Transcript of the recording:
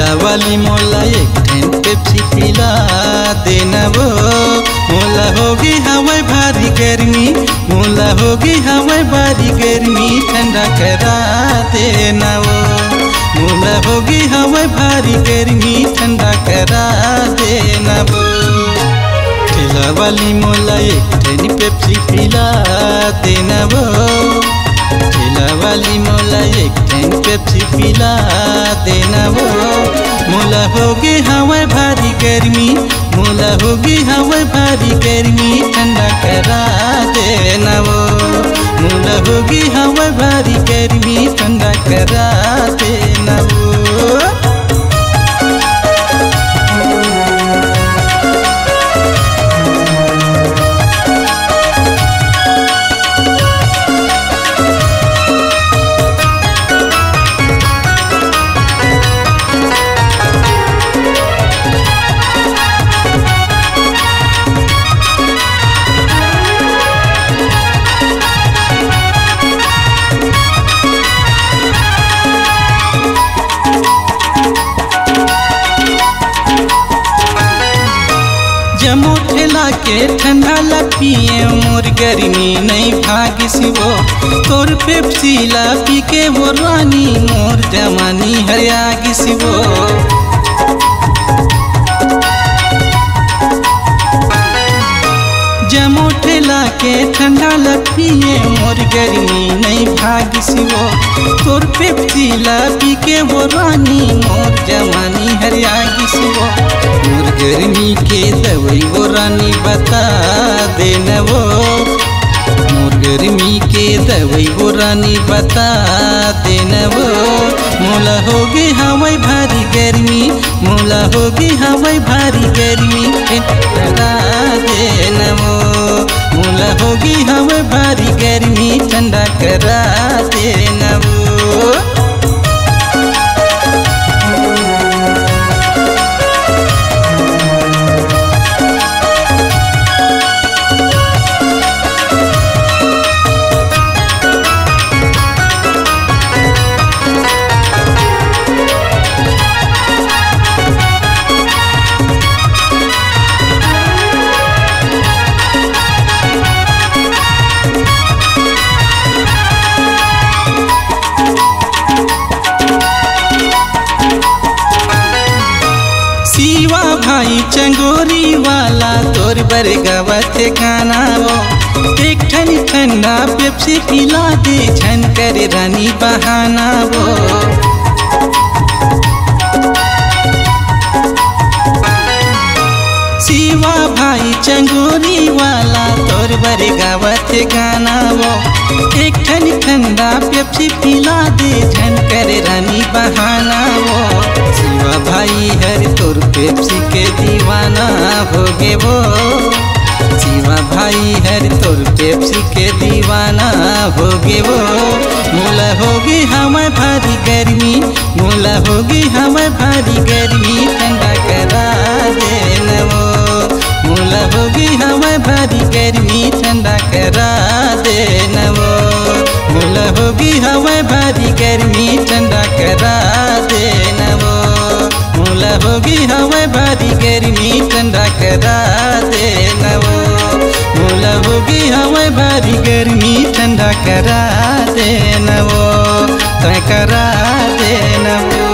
ठेला वाली मोला एक ठन पेप्सी पिला देना वो। मोला होगी हवा भारी गर्मी, मोला होगी हवा भारी गर्मी, ठंडा करा देना वो। मोला होगी हवा भारी गर्मी, ठंडा करा देना वो। ठेला वाली मोला एक ठन पेप्सी पिला देना वो। ठेला वाली मोला एक ठन पेप्सी पिला देना वो। मोला होगी हवा भारी गर्मी, मोला होगी हवा भारी गर्मी, ठंडा करा देना वो। मोला होगी हवा भारी गर्मी, ठंडा करा देना वो। जमो ठेला के ठंडा ला पिए मोर गर्मी नहीं भागिस वो। तोर पेप्सी ला पी के वो रानी मोर जवानी हरियागिस वो। जमो ठेला के ठंडा ला पिए मोर गर्मी नहीं भागिस वो। तोर पेप्सी ला पी के वो रानी मोर जवानी हरियागिस वो। मोर गर्मी के दवाई वो रानी बता देना वो। मोर गर्मी के दवाई वो रानी बता देना वो। मोला होगी हवा भारी गर्मी, मोला होगी हवा भारी गर्मी, ठंडा देना वो। मोला होगी हवा भारी गर्मी, ठंडा करा देना वो। शिवा भाई चंगोरी वाला तोर बरगवत गाना वो। एक ठन ठंडा पेप्सी पिला दे छन कर रानी बहाना वो। शिवा भाई चंगोरी वाला तोर बरगवत गाना वो। एक ठन ठंडा पेप्सी पिला दे छन कर रानी बहाना वो। शिवा भाई हर तोर पेप्सी के दीवाना होगे वो। शिवा भाई हर तोर पेप्सी के दीवाना होगे वो। मोला होगी हवा भारी गर्मी, मोला होगी हवा भारी गर्मी, ठंडा करा देना वो। मोला होगी हवा भारी गर्मी, ठंडा करा देना वो। मोला होगी हवा भारी गर्मी, ठंडा करा देना वो। मोला होगी हवा भारी गर्मी, ठंडा करा देना वो। मोला होगी हवा भारी गर्मी, ठंडा करा देना वो। तय करा देना वो।